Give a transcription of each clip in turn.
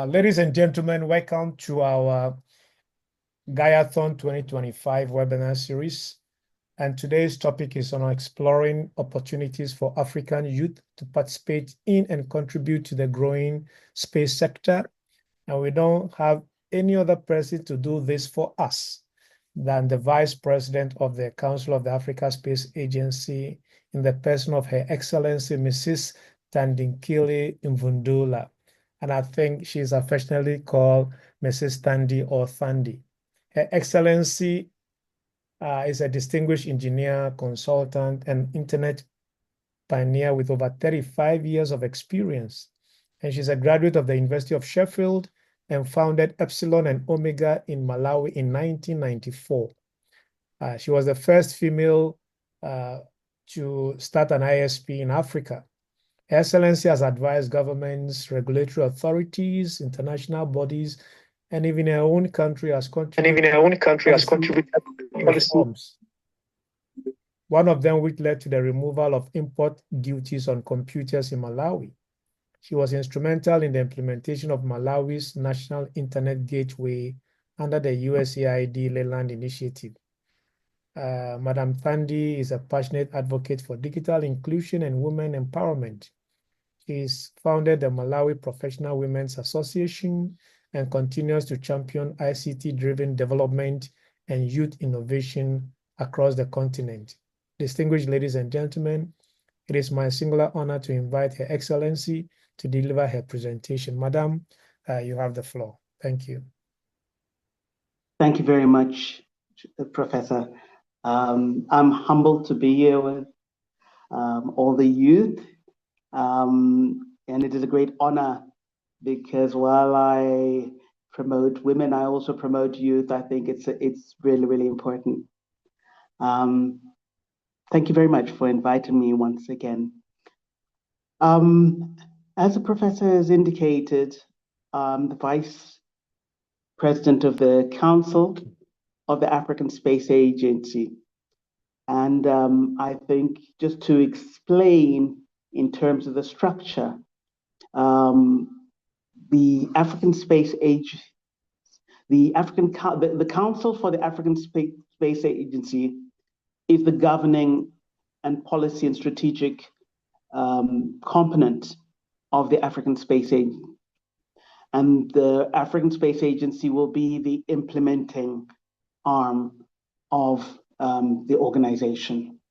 Ladies and gentlemen, welcome to our Gaiathon 2025 webinar series. And today's topic is on exploring opportunities for African youth to participate in and contribute to the growing space sector. And we don't have any other person to do this for us than the Vice President of the Council of the Africa Space Agency in the person of Her Excellency Mrs. Thandikile Mbvundula. And I think she's affectionately called Mrs. Thandi or Thandi. Her Excellency is a distinguished engineer, consultant, and internet pioneer with over 35 years of experience. And she's a graduate of the University of Sheffield and founded Epsilon and Omega in Malawi in 1994. She was the first female to start an ISP in Africa. Her Excellency has advised governments, regulatory authorities, international bodies, and even her own country has contributed reforms. One of them which led to the removal of import duties on computers in Malawi. She was instrumental in the implementation of Malawi's National Internet Gateway under the USAID Leyland Initiative. Madam Thandi is a passionate advocate for digital inclusion and women empowerment. She's founded the Malawi Professional Women's Association and continues to champion ICT-driven development and youth innovation across the continent. Distinguished ladies and gentlemen, it is my singular honor to invite Her Excellency to deliver her presentation. Madam, you have the floor. Thank you. Thank you very much, Professor. I'm humbled to be here with all the youth. And it is a great honor because while I promote women, I also promote youth. I think it's really, really important. Thank you very much for inviting me once again. As the professor has indicated, I'm the Vice President of the Council of the African Space Agency. And I think just to explain in terms of the structure, the African Space Agency, the Council for the African Space Agency is the governing and policy and strategic component of the African Space Agency. And the African Space Agency will be the implementing arm of the organization.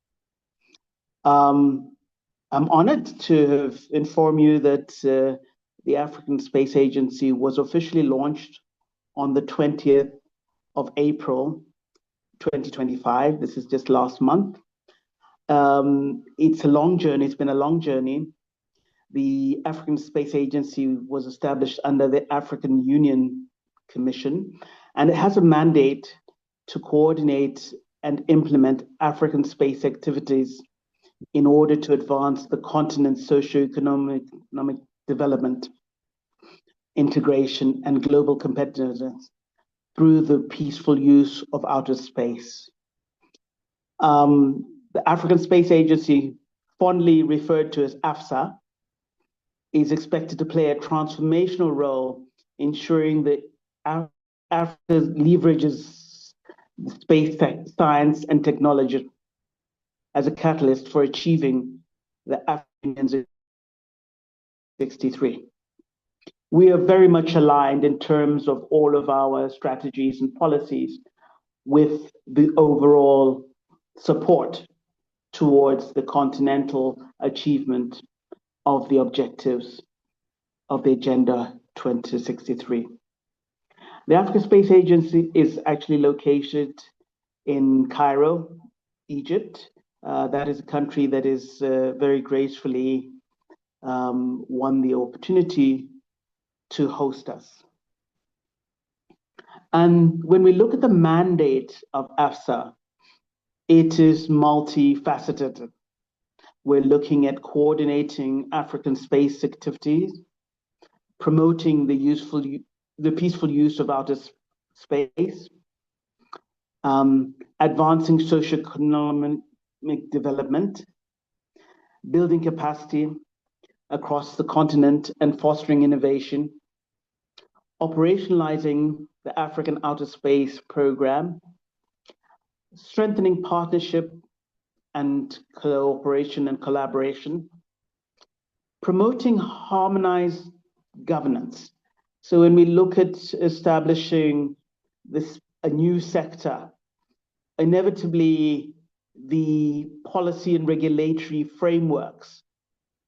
I'm honored to inform you that the African Space Agency was officially launched on the 20th of April, 2025. This is just last month. It's a long journey. It's been a long journey. The African Space Agency was established under the African Union Commission, and it has a mandate to coordinate and implement African space activities in order to advance the continent's socio-economic development, integration, and global competitiveness through the peaceful use of outer space. The African Space Agency, fondly referred to as AfSA, is expected to play a transformational role ensuring that Africa leverages space science and technology as a catalyst for achieving the African 63. We are very much aligned in terms of all of our strategies and policies with the overall support towards the continental achievement of the objectives of the Agenda 2063. The African Space Agency is actually located in Cairo, Egypt. That is a country that is very gracefully won the opportunity to host us. And when we look at the mandate of AfSA, it is multifaceted. We're looking at coordinating African space activities, promoting the peaceful use of outer space, advancing socioeconomic development, building capacity across the continent and fostering innovation, operationalizing the African Outer Space Program, strengthening partnership and cooperation and collaboration, promoting harmonized governance. So when we look at establishing a new sector, inevitably the policy and regulatory frameworks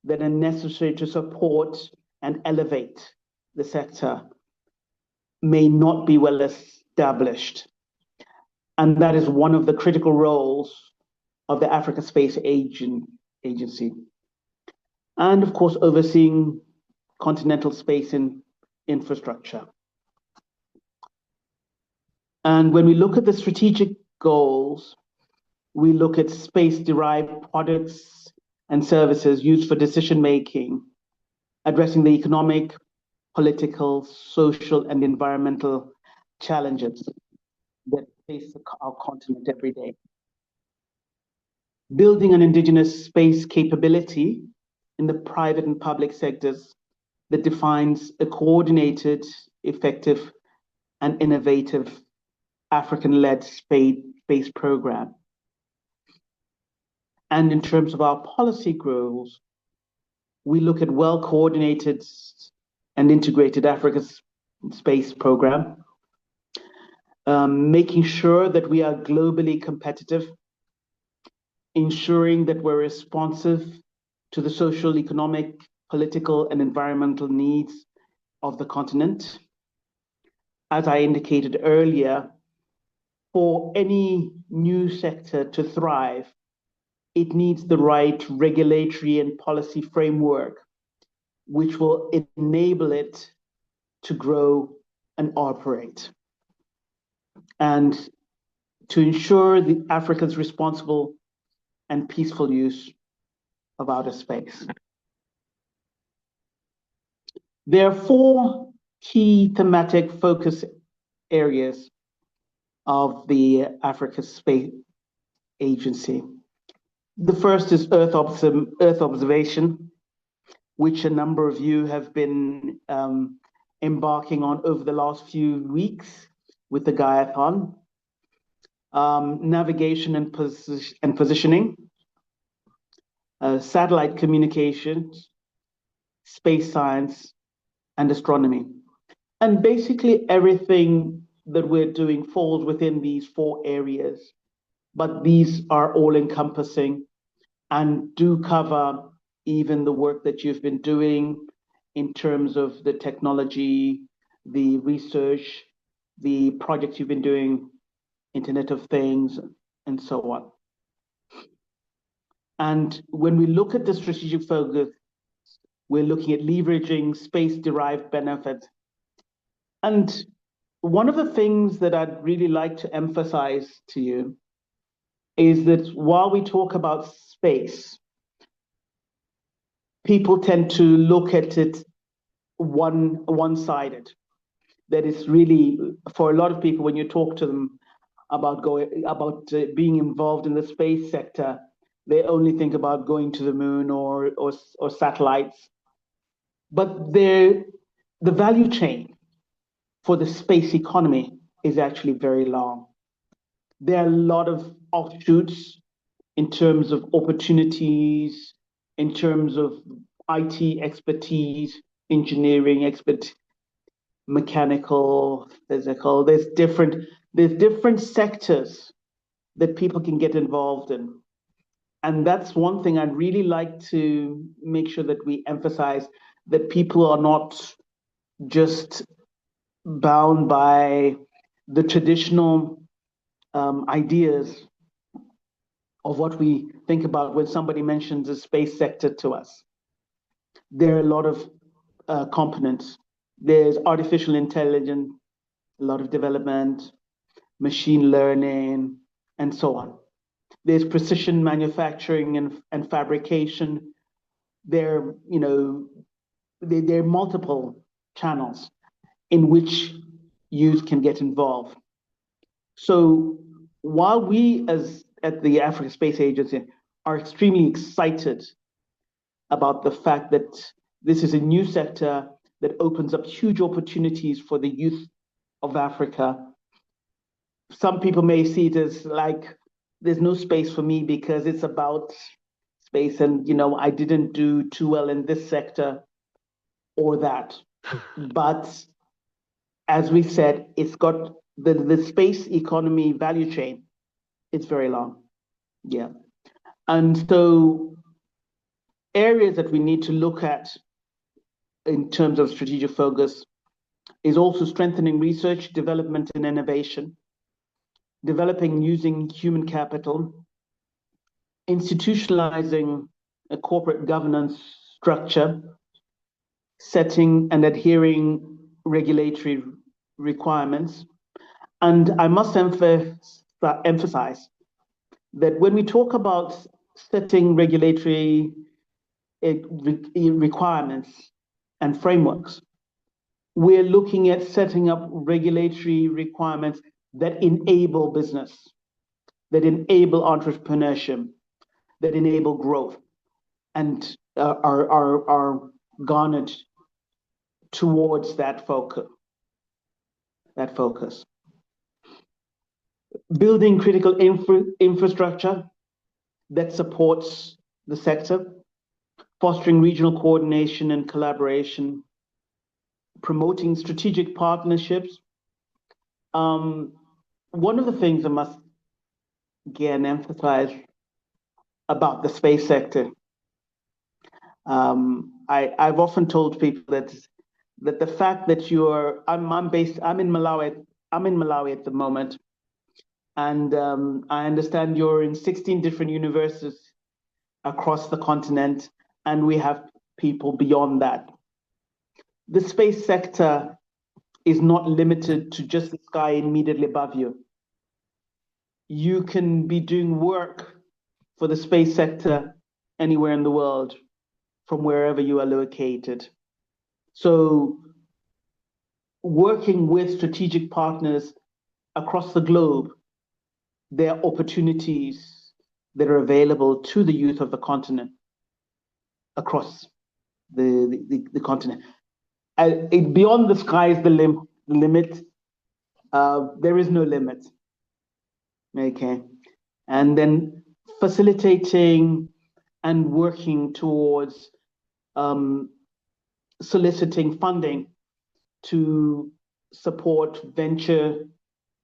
that are necessary to support and elevate the sector may not be well established. And that is one of the critical roles of the Africa Space Agency. And of course, overseeing continental space infrastructure. And when we look at the strategic goals, we look at space-derived products and services used for decision-making, addressing the economic, political, social, and environmental challenges that face our continent every day. Building an indigenous space capability in the private and public sectors that defines a coordinated, effective, and innovative African-led space program. And in terms of our policy goals, we look at well-coordinated and integrated Africa space program, making sure that we are globally competitive, ensuring that we're responsive to the social, economic, political, and environmental needs of the continent. As I indicated earlier, for any new sector to thrive, it needs the right regulatory and policy framework, which will enable it to grow and operate, and to ensure the Africa's responsible and peaceful use of outer space. There are 4 key thematic focus areas of the Africa Space Agency. The first is Earth observation, which a number of you have been embarking on over the last few weeks with the Gaiathon. Navigation and positioning, satellite communications, space science, and astronomy. And basically everything that we're doing falls within these 4 areas, but these are all encompassing and do cover even the work that you've been doing in terms of the technology, the research, the projects you've been doing, Internet of Things, and so on. And when we look at the strategic focus, we're looking at leveraging space-derived benefits. And one of the things that I'd really like to emphasize to you is that while we talk about space, people tend to look at it one-sided. That is really, for a lot of people, when you talk to them about being involved in the space sector, they only think about going to the moon or satellites. But the value chain for the space economy is actually very long. There are a lot of offshoots in terms of opportunities, in terms of IT expertise, engineering expertise, mechanical, physical. There's different sectors that people can get involved in. And that's one thing I'd really like to make sure that we emphasize, that people are not just bound by the traditional ideas of what we think about when somebody mentions the space sector to us. There are a lot of components. There's artificial intelligence, a lot of development, machine learning, and so on. There's precision manufacturing and fabrication. There are multiple channels in which youth can get involved. So while we at the Africa Space Agency are extremely excited about the fact that this is a new sector that opens up huge opportunities for the youth of Africa. Some people may see it as like, there's no space for me because it's about space and, I didn't do too well in this sector or that. But as we said, it's got the space economy value chain. It's very long. Yeah. And so areas that we need to look at in terms of strategic focus is also strengthening research, development, and innovation, developing using human capital, institutionalizing a corporate governance structure, setting and adhering regulatory requirements. And I must emphasize that when we talk about setting regulatory requirements and frameworks, we're looking at setting up regulatory requirements that enable business, that enable entrepreneurship, that enable growth, and are garnered towards that focus. Building critical infrastructure that supports the sector, fostering regional coordination and collaboration, promoting strategic partnerships. One of the things I must again emphasize about the space sector, I've often told people that the fact that I'm in Malawi at the moment, and I understand you're in 16 different universities across the continent, and we have people beyond that. The space sector is not limited to just the sky immediately above you. You can be doing work for the space sector anywhere in the world, from wherever you are located. So working with strategic partners across the globe, there are opportunities that are available to the youth of the continent, across the continent. Beyond the sky is the limit. There is no limit. Okay. And then facilitating and working towards soliciting funding to support venture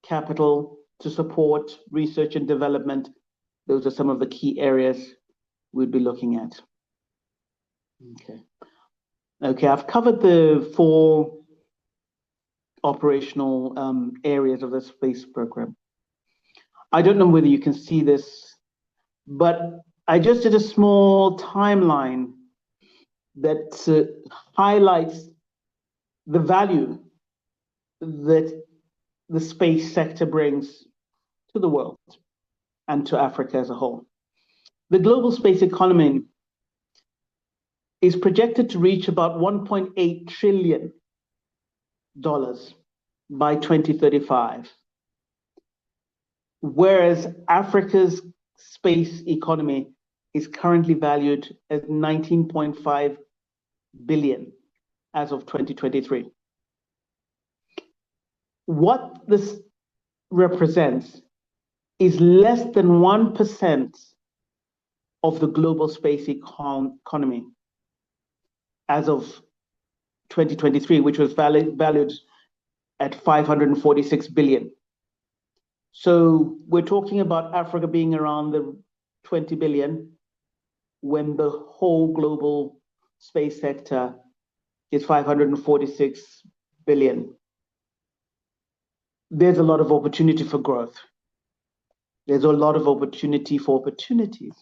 capital, to support research and development. Those are some of the key areas we'd be looking at. Okay, I've covered the 4 operational areas of the space program. I don't know whether you can see this, but I just did a small timeline that highlights the value that the space sector brings to the world and to Africa as a whole. The global space economy is projected to reach about $1.8 trillion by 2035, whereas Africa's space economy is currently valued at 19.5 billion as of 2023. What this represents is less than 1% of the global space economy as of 2023, which was valued at 546 billion. So we're talking about Africa being around the 20 billion when the whole global space sector is 546 billion. There's a lot of opportunity for growth. There's a lot of opportunity for opportunities.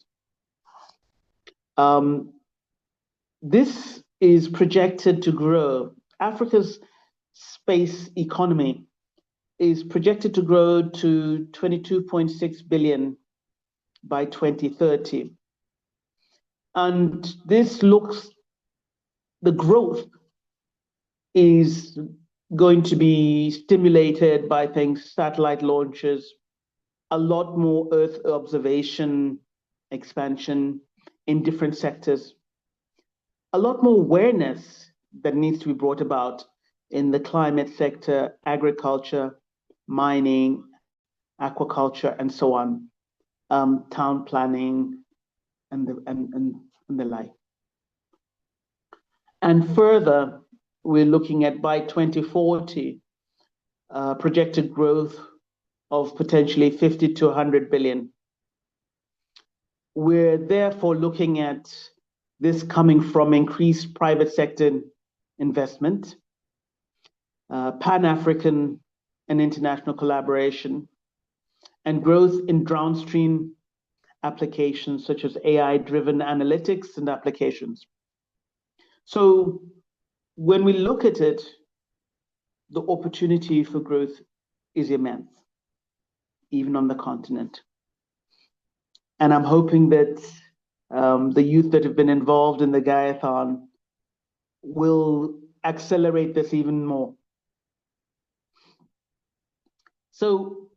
This is projected to grow. Africa's space economy is projected to grow to 22.6 billion by 2030. And the growth is going to be stimulated by things, satellite launches, a lot more Earth observation, expansion in different sectors, a lot more awareness that needs to be brought about in the climate sector, agriculture, mining, aquaculture, and so on, town planning, and the like. And further, we're looking at by 2040, projected growth of potentially 50 to 100 billion. We're therefore looking at this coming from increased private sector investment, Pan-African and international collaboration, and growth in downstream applications such as AI-driven analytics and applications. So when we look at it, the opportunity for growth is immense, even on the continent. And I'm hoping that the youth that have been involved in the Gaiathon will accelerate this even more. So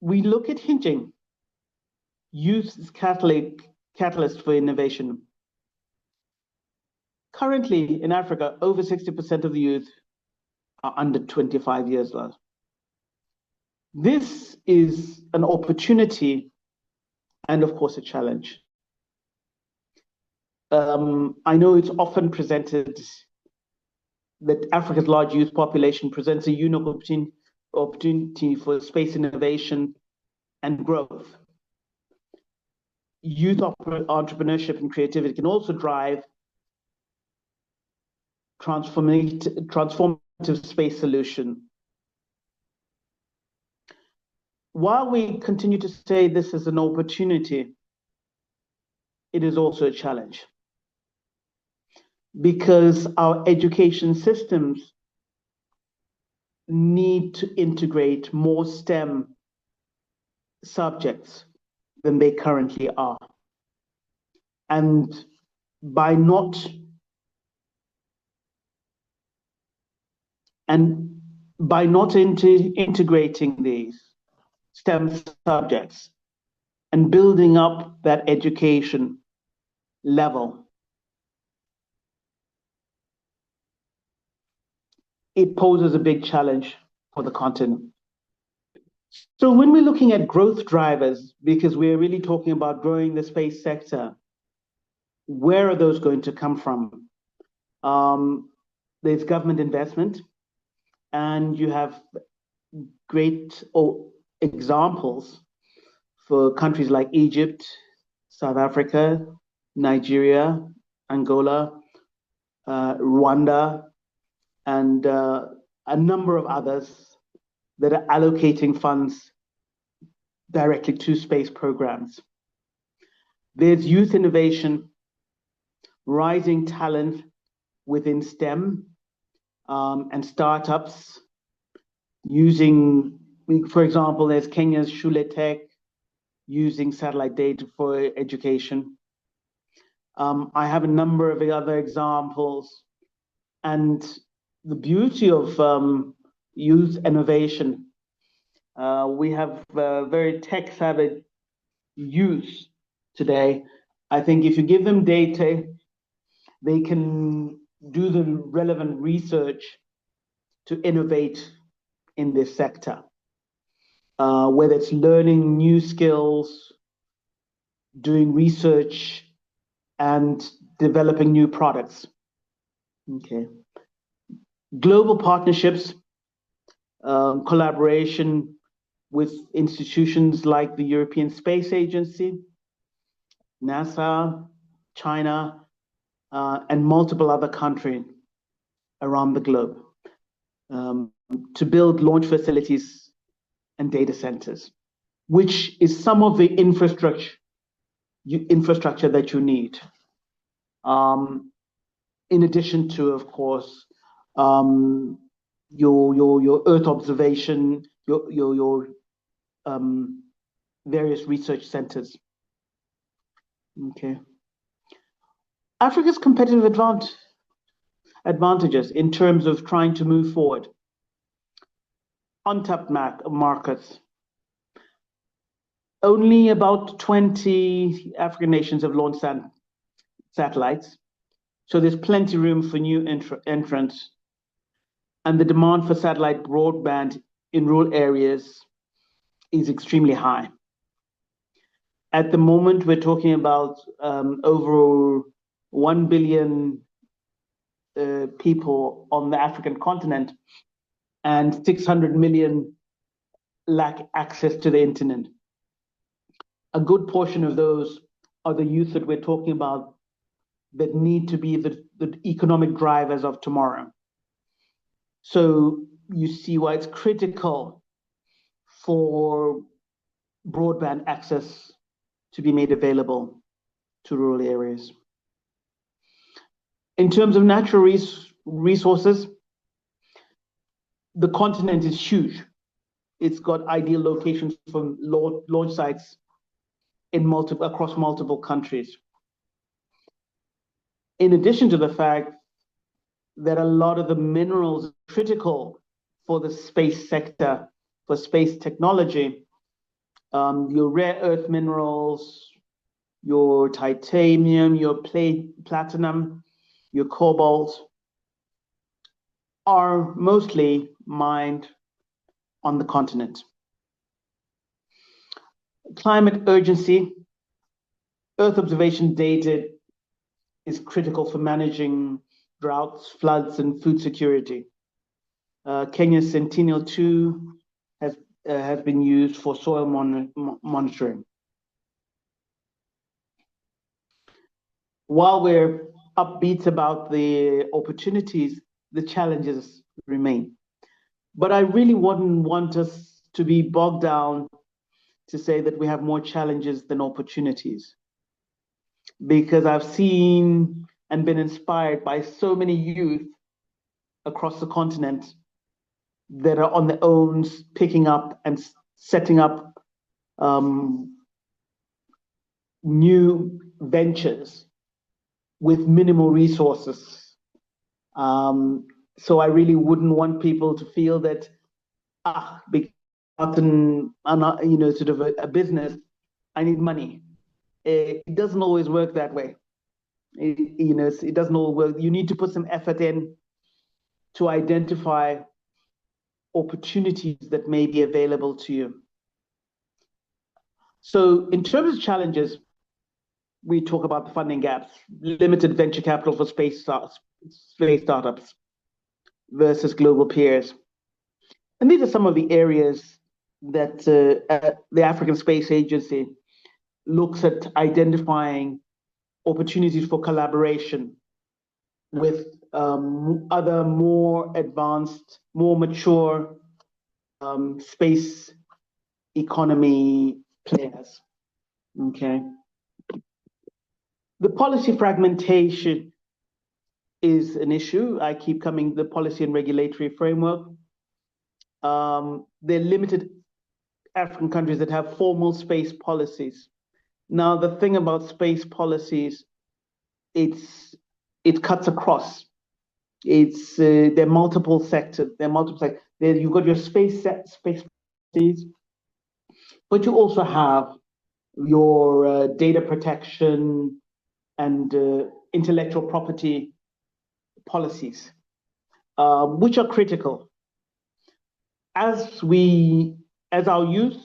we look at hinging, youth as catalyst for innovation. Currently in Africa, over 60% of the youth are under 25 years old. This is an opportunity and, of course, a challenge. I know it's often presented that Africa's large youth population presents a unique opportunity for space innovation and growth. Youth entrepreneurship and creativity can also drive transformative space solution. While we continue to say this is an opportunity, it is also a challenge, because our education systems need to integrate more STEM subjects than they currently are. And by not integrating these STEM subjects and building up that education level, it poses a big challenge for the continent. So when we're looking at growth drivers, because we're really talking about growing the space sector, where are those going to come from? There's government investment, and you have great examples for countries like Egypt, South Africa, Nigeria, Angola, Rwanda, and a number of others that are allocating funds directly to space programs. There's youth innovation, rising talent within STEM, and startups using, for example, there's Kenya's Shule Tech using satellite data for education. I have a number of other examples. And the beauty of youth innovation, we have very tech-savvy youth today. I think if you give them data, they can do the relevant research to innovate in this sector, whether it's learning new skills, doing research, and developing new products. Okay. Global partnerships, collaboration with institutions like the European Space Agency, NASA, China, and multiple other countries around the globe, to build launch facilities and data centers, which is some of the infrastructure that you need. In addition to, of course, your Earth observation, your various research centers. Okay. Africa's competitive advantages in terms of trying to move forward. Untapped markets. Only about 20 African nations have launched satellites. So there's plenty room for new entrants. And the demand for satellite broadband in rural areas is extremely high. At the moment, we're talking about over 1 billion people on the African continent, and 600 million lack access to the internet. A good portion of those are the youth that we're talking about that need to be the economic drivers of tomorrow. So you see why it's critical for broadband access to be made available to rural areas. In terms of natural resources, the continent is huge. It's got ideal locations for launch sites across multiple countries. In addition to the fact that a lot of the minerals critical for the space sector, for space technology, your rare earth minerals, your titanium, your platinum, your cobalt, are mostly mined on the continent. Climate urgency, Earth observation data is critical for managing droughts, floods, and food security. Kenya's Sentinel-2 has been used for soil monitoring. While we're upbeat about the opportunities, the challenges remain. But I really wouldn't want us to be bogged down to say that we have more challenges than opportunities, because I've seen and been inspired by so many youth across the continent that are on their own, picking up and setting up new ventures with minimal resources. So I really wouldn't want people to feel that, because sort of a business, I need money. It doesn't always work that way. It doesn't always work. You need to put some effort in to identify opportunities that may be available to you. So in terms of challenges, we talk about the funding gaps, limited venture capital for space startups versus global peers. And these are some of the areas that the African Space Agency looks at identifying opportunities for collaboration with other more advanced, more mature space economy players. Okay. The policy fragmentation is an issue. I keep coming, the policy and regulatory framework. There are limited African countries that have formal space policies. Now, the thing about space policies, it cuts across. There are multiple sectors. You've got your space policies, but you also have your data protection and intellectual property policies, which are critical. As our youth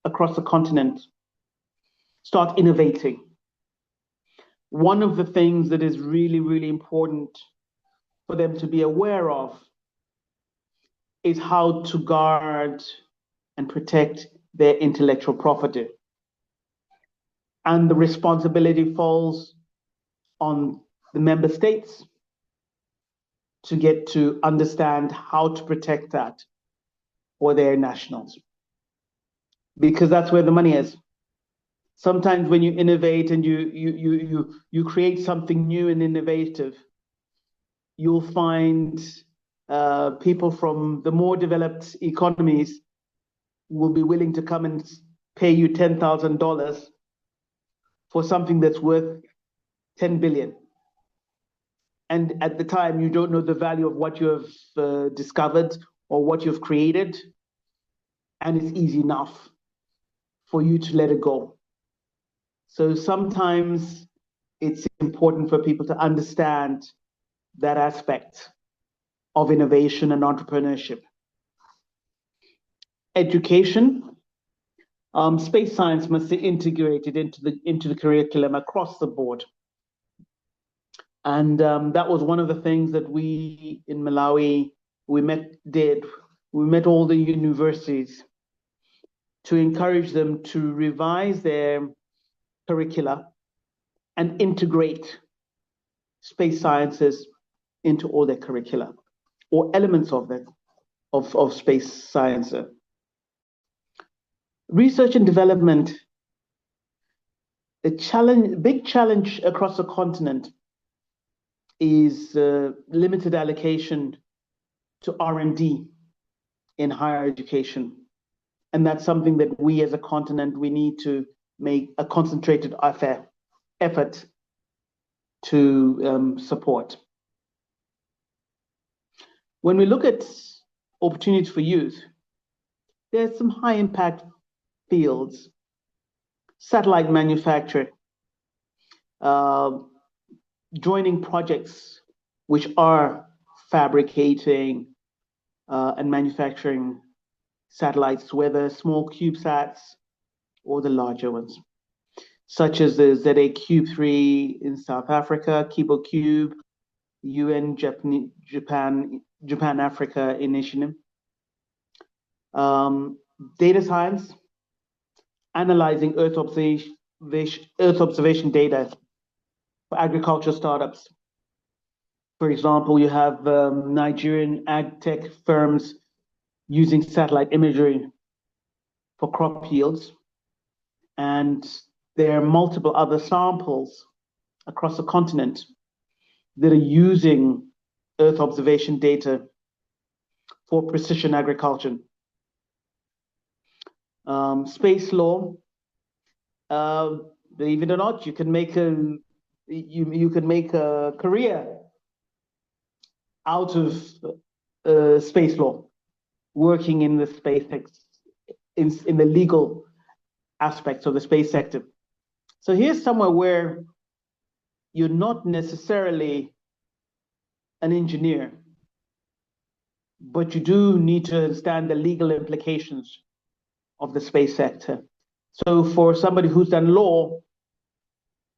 across the continent start innovating, one of the things that is really, really important for them to be aware of is how to guard and protect their intellectual property. And the responsibility falls on the member states to get to understand how to protect that for their nationals, because that's where the money is. Sometimes when you innovate and you create something new and innovative, you'll find people from the more developed economies will be willing to come and pay you $10,000 for something that's worth 10 billion. And at the time, you don't know the value of what you have discovered or what you've created. And it's easy enough for you to let it go. So sometimes it's important for people to understand that aspect of innovation and entrepreneurship. Education, space science must be integrated into the curriculum across the board. And that was one of the things that we in Malawi, we met all the universities to encourage them to revise their curricula and integrate space sciences into all their curricula, or elements of that, of space science. Research and development, big challenge across the continent is limited allocation to R&D in higher education. And that's something that we as a continent, we need to make a concentrated effort to support. When we look at opportunities for youth, there's some high impact fields: satellite manufacture, joining projects which are fabricating and manufacturing satellites, whether small CubeSats or the larger ones, such as the ZA-CubeSat in South Africa, KiboCube, UN Japan Africa initiative. Data science, analyzing Earth observation data for agriculture startups. For example, you have Nigerian ag tech firms using satellite imagery for crop yields. And there are multiple other samples across the continent that are using Earth observation data for precision agriculture. Space law, believe it or not, you can make a career out of space law, working in the space in the legal aspects of the space sector. So here's somewhere where you're not necessarily an engineer, but you do need to understand the legal implications of the space sector. So for somebody who's done law,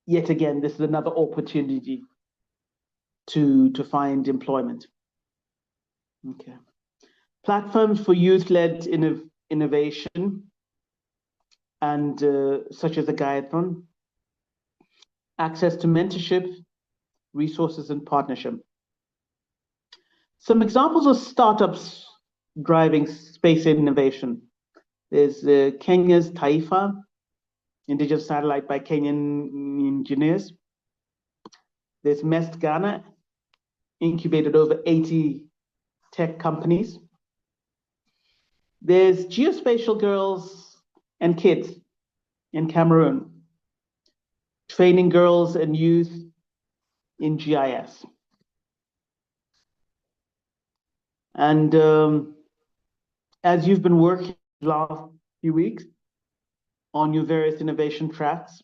yet again, this is another opportunity to find employment. Okay. Platforms for youth-led innovation, and such as the Gayathon, access to mentorship, resources, and partnership. Some examples of startups driving space innovation. There's Kenya's Taifa, indigenous satellite by Kenyan engineers. There's MEST Ghana, incubated over 80 tech companies. There's Geospatial Girls and Kids in Cameroon, training girls and youth in GIS. And as you've been working the last few weeks on your various innovation tracks,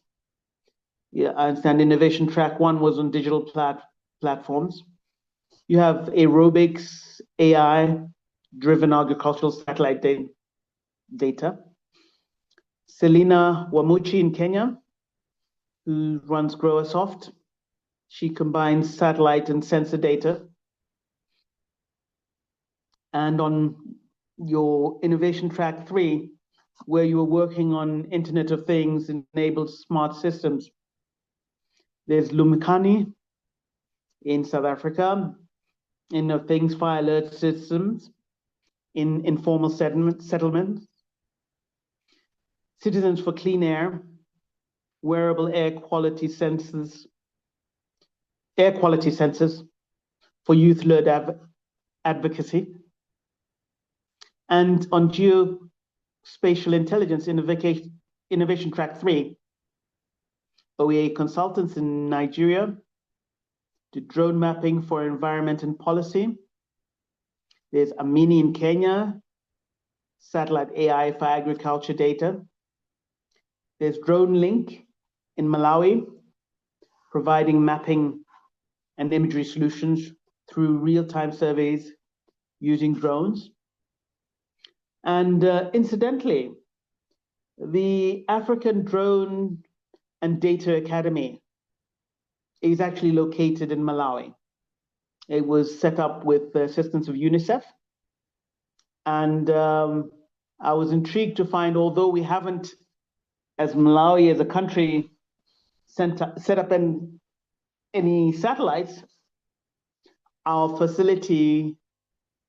yeah, I understand innovation track 1 was on digital platforms. You have aerobics, AI-driven agricultural satellite data. Selina Wamuchi in Kenya, who runs GrowerSoft. She combines satellite and sensor data. And on your innovation track 3, where you were working on Internet of Things enabled smart systems, there's Lumikani in South Africa, Internet of Things fire alert systems in informal settlements, Citizens for Clean Air, wearable air quality sensors for youth-led advocacy. And on geospatial intelligence innovation track 3, OEA consultants in Nigeria did drone mapping for environment and policy. There's Amini in Kenya, satellite AI for agriculture data. There's DroneLink in Malawi, providing mapping and imagery solutions through real-time surveys using drones. And incidentally, the African Drone and Data Academy is actually located in Malawi. It was set up with the assistance of UNICEF. And I was intrigued to find, although we haven't, as Malawi as a country, set up any satellites, our facility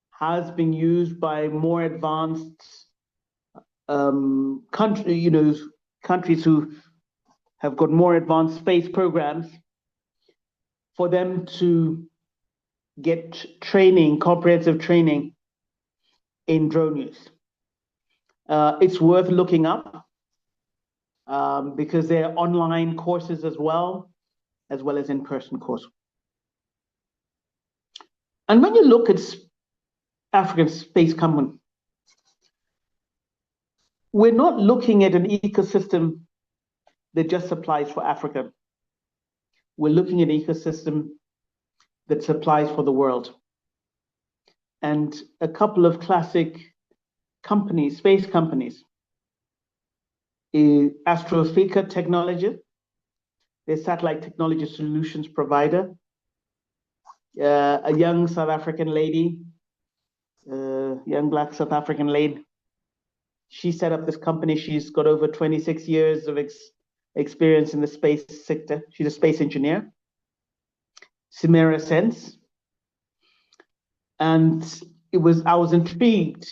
has been used by more advanced countries who have got more advanced space programs, for them to get training, comprehensive training in drone use. It's worth looking up because there are online courses as well as in-person courses. And when you look at African space company, we're not looking at an ecosystem that just supplies for Africa. We're looking at an ecosystem that supplies for the world. And a couple of classic companies, space companies, is Astrophica Technology, the satellite technology solutions provider, a young South African lady, young Black South African lady. She set up this company. She's got over 26 years of experience in the space sector. She's a space engineer. Simera Sense. And I was intrigued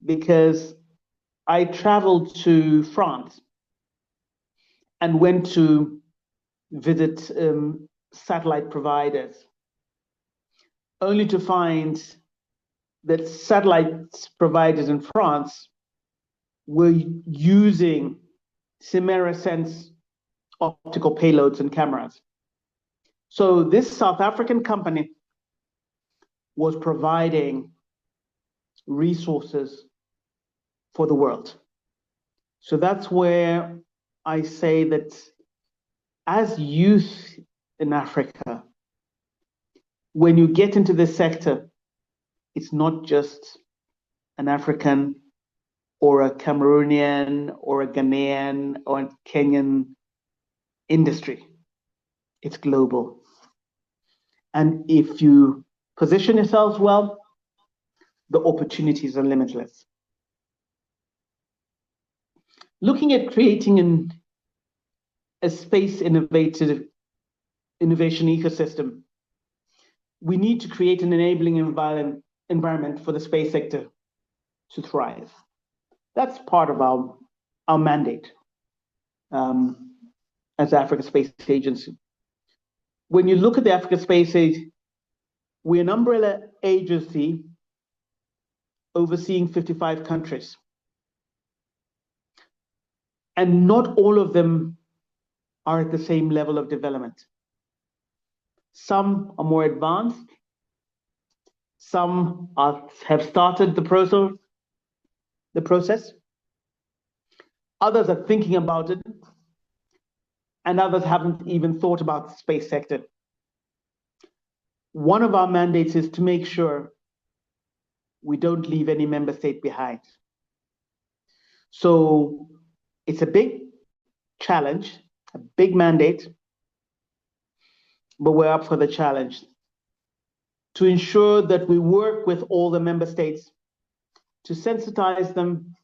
because I traveled to France and went to visit satellite providers, only to find that satellite providers in France were using Simera Sense optical payloads and cameras. So this South African company was providing resources for the world. So that's where I say that as youth in Africa, when you get into this sector, it's not just an African or a Cameroonian or a Ghanaian or a Kenyan industry. It's global. And if you position yourselves well, the opportunities are limitless. Looking at creating a space innovation ecosystem, we need to create an enabling environment for the space sector to thrive. That's part of our mandate as Africa Space Agency. When you look at the Africa Space Agency, we're an umbrella agency overseeing 55 countries. And not all of them are at the same level of development. Some are more advanced. Some have started the process. Others are thinking about it. And others haven't even thought about the space sector. One of our mandates is to make sure we don't leave any member state behind. So it's a big challenge, a big mandate, but we're up for the challenge to ensure that we work with all the member states to sensitize them,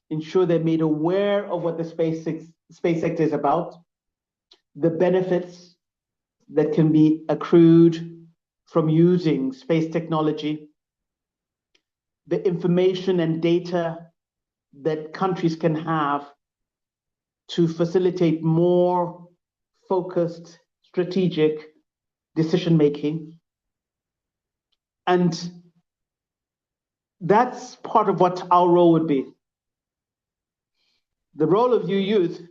ensure they're made aware of what the space sector is about, the benefits that can be accrued from using space technology, the information and data that countries can have to facilitate more focused, strategic decision-making. And that's part of what our role would be. The role of you youth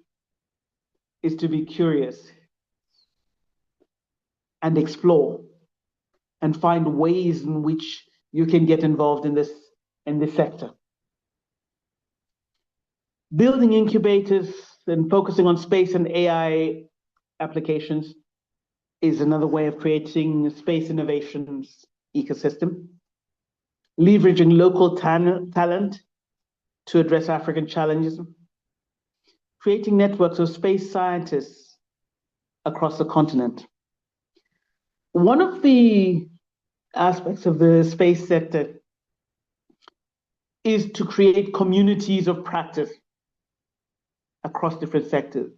is to be curious and explore and find ways in which you can get involved in this sector. Building incubators and focusing on space and AI applications is another way of creating a space innovations ecosystem, leveraging local talent to address African challenges, creating networks of space scientists across the continent. One of the aspects of the space sector is to create communities of practice across different sectors.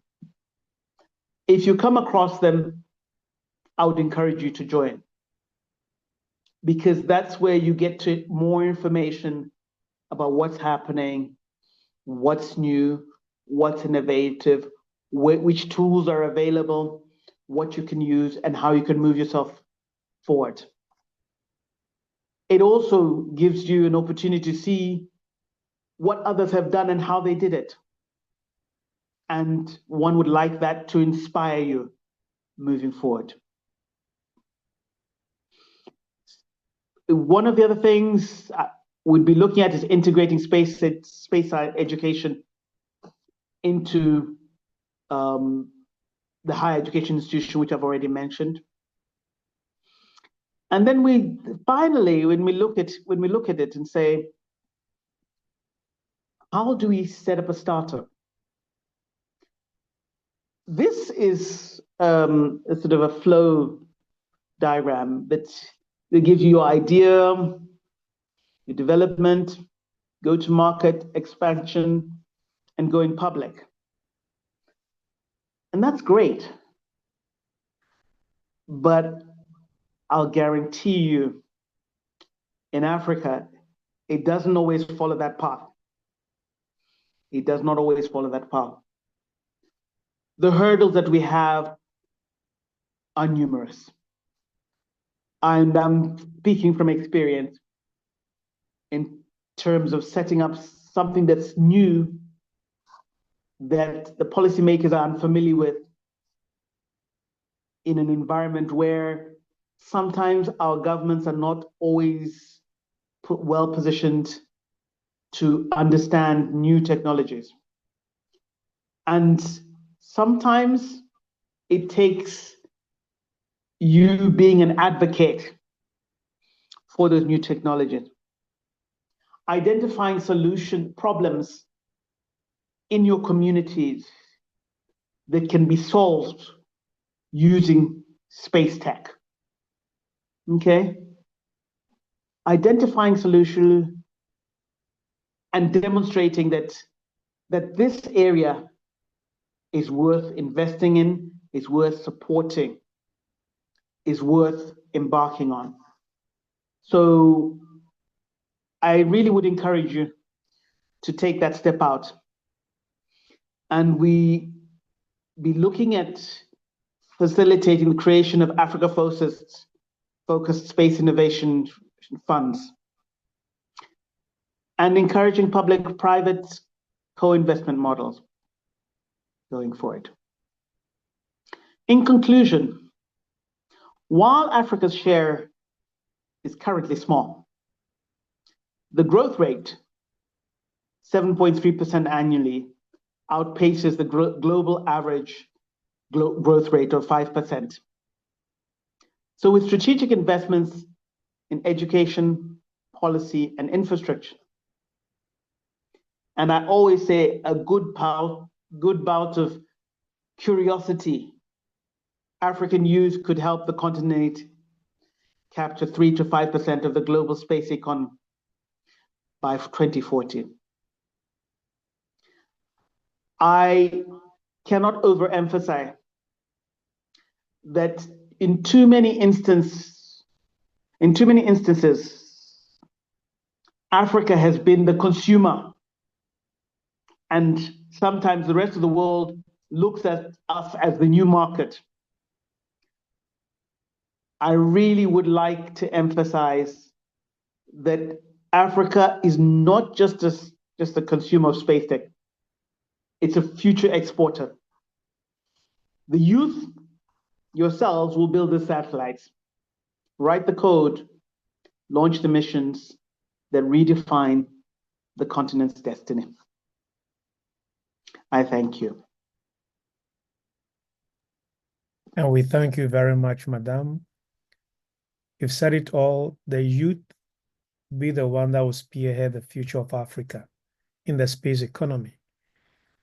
If you come across them, I would encourage you to join, because that's where you get to more information about what's happening, what's new, what's innovative, which tools are available, what you can use, and how you can move yourself forward. It also gives you an opportunity to see what others have done and how they did it. And one would like that to inspire you moving forward. One of the other things we'd be looking at is integrating space education into the higher education institution, which I've already mentioned. And then we finally, when we look at it and say, how do we set up a startup? This is a sort of a flow diagram that gives you your idea, your development, go-to-market, expansion, and going public. And that's great. But I'll guarantee you, in Africa, it doesn't always follow that path. It does not always follow that path. The hurdles that we have are numerous. And I'm speaking from experience in terms of setting up something that's new, that the policymakers are unfamiliar with, in an environment where sometimes our governments are not always well positioned to understand new technologies. And sometimes it takes you being an advocate for those new technologies, identifying problems in your communities that can be solved using space tech. Okay? Identifying solutions and demonstrating that this area is worth investing in, is worth supporting, is worth embarking on. So I really would encourage you to take that step out. And we be looking at facilitating the creation of Africa-focused space innovation funds, and encouraging public-private co-investment models going forward. In conclusion, while Africa's share is currently small, the growth rate, 7.3% annually, outpaces the global average growth rate of 5%. So with strategic investments in education, policy, and infrastructure, and I always say a good bout of curiosity, African youth could help the continent capture 3 to 5% of the global space economy by 2040. I cannot overemphasize that in too many instances, Africa has been the consumer, and sometimes the rest of the world looks at us as the new market. I really would like to emphasize that Africa is not just a consumer of space tech. It's a future exporter. The youth yourselves will build the satellites, write the code, launch the missions that redefine the continent's destiny. I thank you. And we thank you very much, Madam. You've said it all. The youth be the one that will spearhead the future of Africa in the space economy.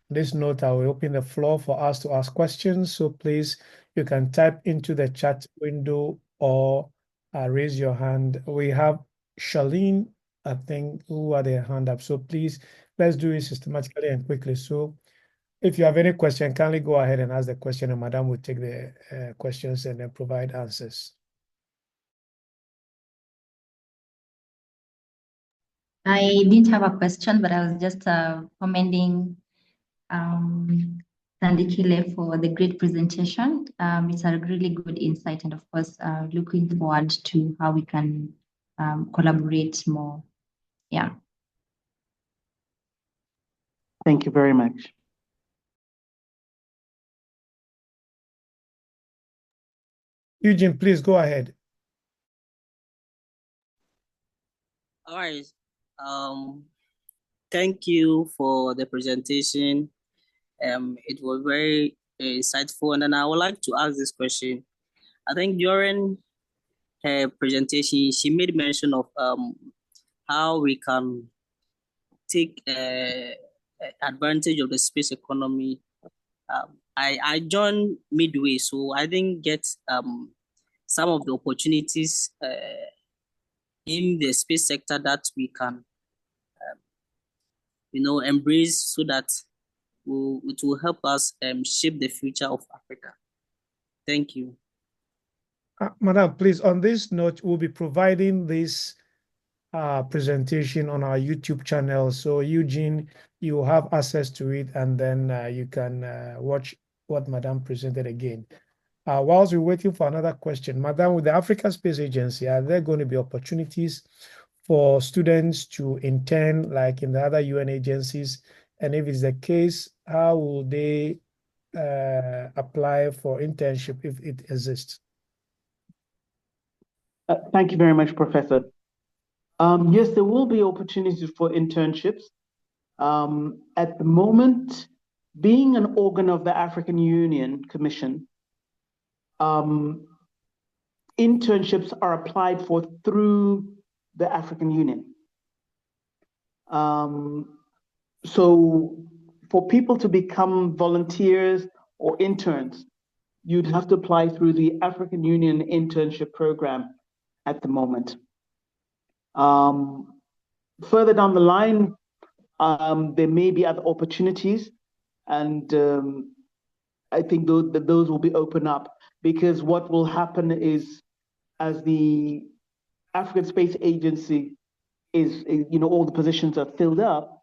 On this note, I will open the floor for us to ask questions. So please, you can type into the chat window or raise your hand. We have Charlene, I think, who had their hand up. So please, let's do it systematically and quickly. So if you have any question, kindly go ahead and ask the question, and Madam will take the questions and then provide answers. I didn't have a question, but I was just commending Thandikile for the great presentation. It's a really good insight, and of course, looking forward to how we can collaborate more. Yeah. Thank you very much. Eugene, please go ahead. All right. Thank you for the presentation. It was very insightful, and then I would like to ask this question. I think during her presentation, she made mention of how we can take advantage of the space economy. I joined midway, so I didn't get some of the opportunities in the space sector that we can, embrace so that it will help us shape the future of Africa. Thank you. Madam, please, on this note, we'll be providing this presentation on our YouTube channel. So Eugene, you have access to it, and then you can watch what Madam presented again. Whilst we're waiting for another question, Madam, with the Africa Space Agency, are there going to be opportunities for students to intern like in the other UN agencies? And if it's the case, how will they apply for internship if it exists? Thank you very much, Professor. Yes, there will be opportunities for internships. At the moment, being an organ of the African Union Commission, internships are applied for through the African Union. So for people to become volunteers or interns, you'd have to apply through the African Union internship program at the moment. Further down the line, there may be other opportunities, and I think those will be open up, because what will happen is, as the African Space Agency is, all the positions are filled up,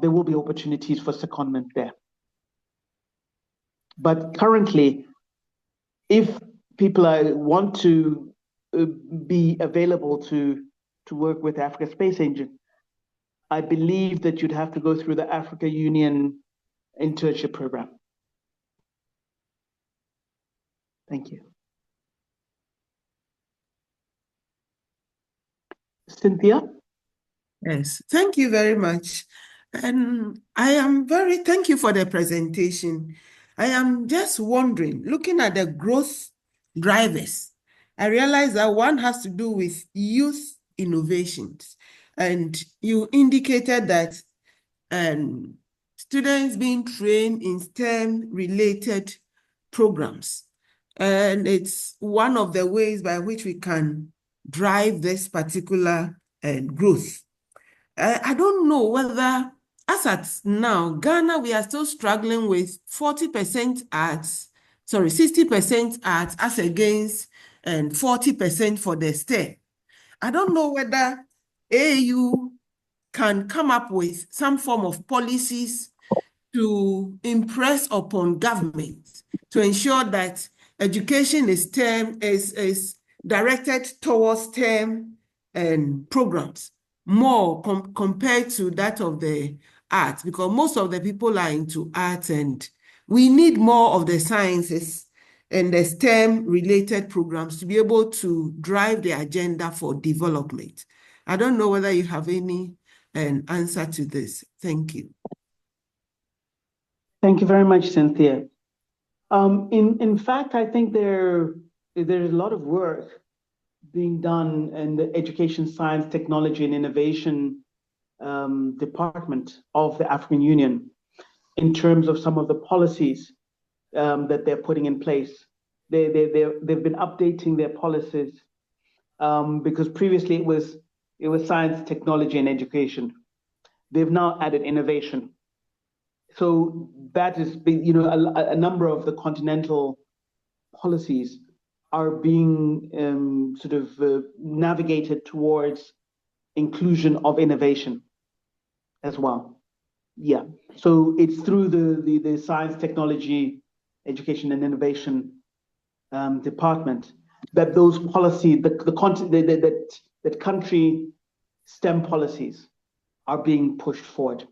there will be opportunities for secondment there. But currently, if people want to be available to work with Africa Space Agency, I believe that you'd have to go through the Africa Union internship program. Thank you. Cynthia? Yes, thank you very much. And thank you for the presentation. I am just wondering, looking at the growth drivers, I realize that one has to do with youth innovations. And you indicated that students being trained in STEM-related programs. And it's one of the ways by which we can drive this particular growth. I don't know whether, as at now, Ghana, we are still struggling with 40% arts, 60% arts as against 40% for the STEM. I don't know whether AU can come up with some form of policies to impress upon government to ensure that education is directed towards STEM and programs more compared to that of the arts, because most of the people are into arts, and we need more of the sciences and the STEM related programs to be able to drive the agenda for development. I don't know whether you have any answer to this. Thank you. Thank you very much, Cynthia. In fact, I think there's a lot of work being done in the Education, Science, Technology, and Innovation department of the African Union in terms of some of the policies that they're putting in place. They've been updating their policies because previously it was science, technology, and education. They've now added innovation. So that is, a number of the continental policies are being navigated towards inclusion of innovation as well. Yeah. So it's through the science, technology, education, and innovation department that those policies, that country STEM policies are being pushed forward.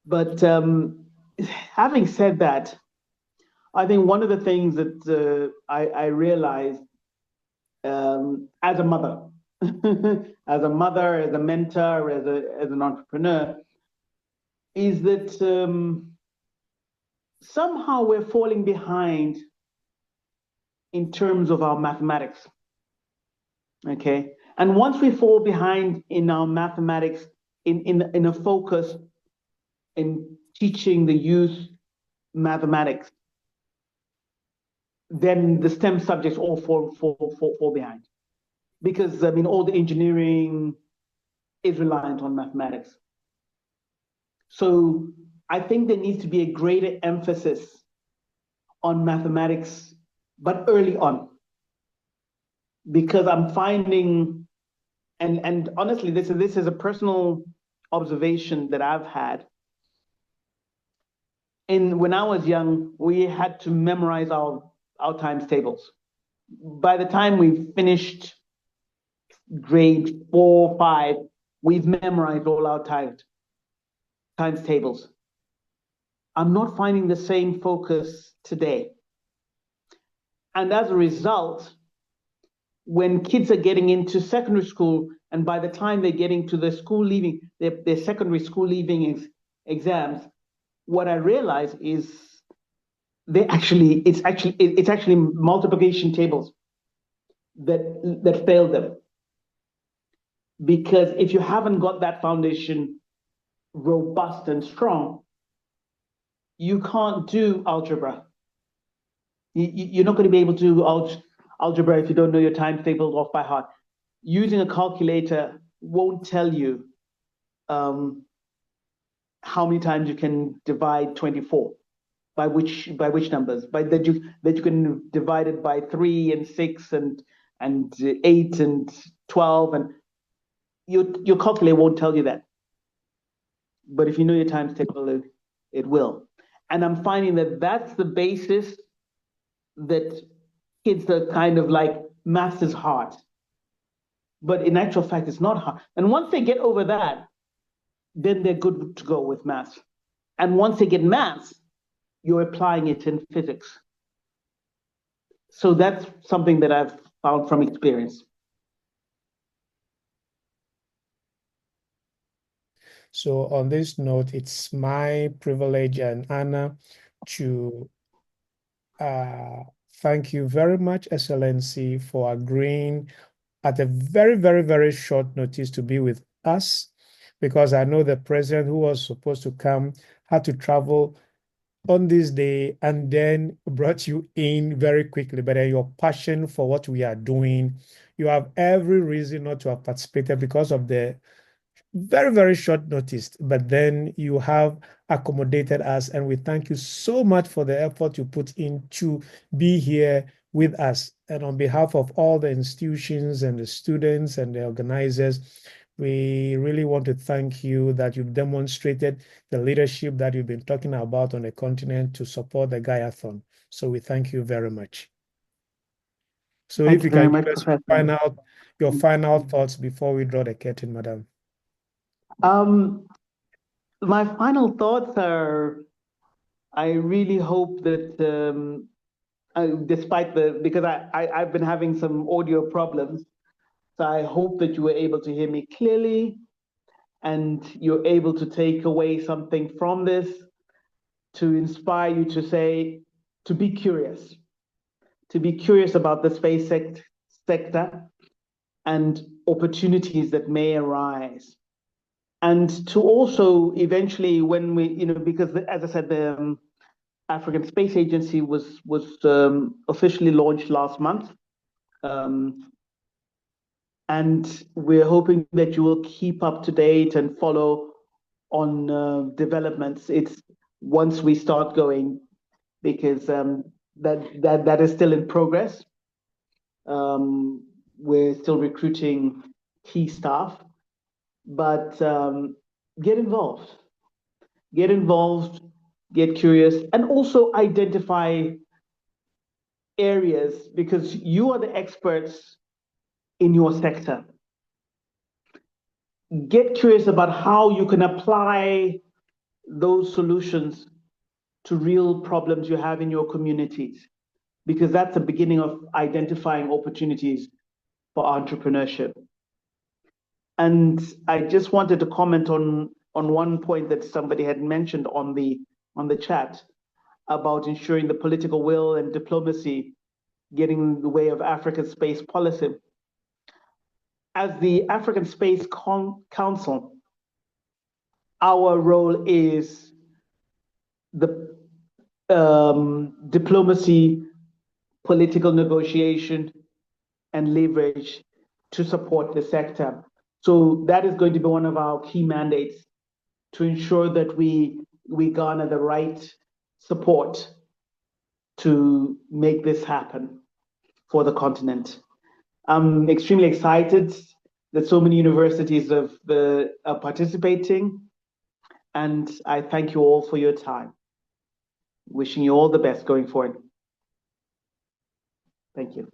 But having said that, I think one of the things that I realized as a mother, as a mentor, as an entrepreneur, is that somehow we're falling behind in terms of our mathematics. Okay, and once we fall behind in our mathematics, in a focus in teaching the youth mathematics, then the STEM subjects all fall behind. Because all the engineering is reliant on mathematics. So I think there needs to be a greater emphasis on mathematics, but early on. Because I'm finding, and honestly, this is a personal observation that I've had. When I was young, we had to memorize our times tables. By the time we finished grade 4, 5, we've memorized all our times tables. I'm not finding the same focus today. And as a result, when kids are getting into secondary school, and by the time they're getting to the school leaving, their secondary school leaving exams, what I realize is it's actually multiplication tables that fail them. Because if you haven't got that foundation robust and strong, you can't do algebra. You're not going to be able to do algebra if you don't know your times tables off by heart. Using a calculator won't tell you how many times you can divide 24. By which numbers? That you can divide it by 3 and 6 and 8 and 12, and your calculator won't tell you that. But if you know your times table, it will. And I'm finding that that's the basis that kids are kind of like, maths is hard. But in actual fact, it's not hard. And once they get over that, then they're good to go with maths. And once they get maths, you're applying it in physics. So that's something that I've found from experience. So on this note, it's my privilege and honor to thank you very much, Excellency, for agreeing at a very, very, very short notice to be with us, because I know the president who was supposed to come had to travel on this day and then brought you in very quickly. But your passion for what we are doing, you have every reason not to have participated because of the very, very short notice. But then you have accommodated us, and we thank you so much for the effort you put in to be here with us. And on behalf of all the institutions and the students and the organizers, we really want to thank you that you've demonstrated the leadership that you've been talking about on the continent to support the Gaiathon. So we thank you very much. So Thank if you you very can much, give us Professor. your final thoughts before we draw the curtain, Madam. My final thoughts are, I really hope that despite because I've been having some audio problems, so I hope that you were able to hear me clearly and you're able to take away something from this to inspire you to say, to be curious about the space sector and opportunities that may arise. And to also eventually, when we, because as I said, the African Space Agency was officially launched last month. And we're hoping that you will keep up to date and follow on developments. It's once we start going, because that is still in progress. We're still recruiting key staff, but get involved, get curious, and also identify areas, because you are the experts in your sector. Get curious about how you can apply those solutions to real problems you have in your communities, because that's the beginning of identifying opportunities for entrepreneurship. And I just wanted to comment on one point that somebody had mentioned on the chat about ensuring the political will and diplomacy getting in the way of African space policy. As the African Space Council, our role is the diplomacy, political negotiation, and leverage to support the sector. So that is going to be one of our key mandates, to ensure that we garner the right support to make this happen for the continent. I'm extremely excited that so many universities are participating, and I thank you all for your time. Wishing you all the best going forward. Thank you.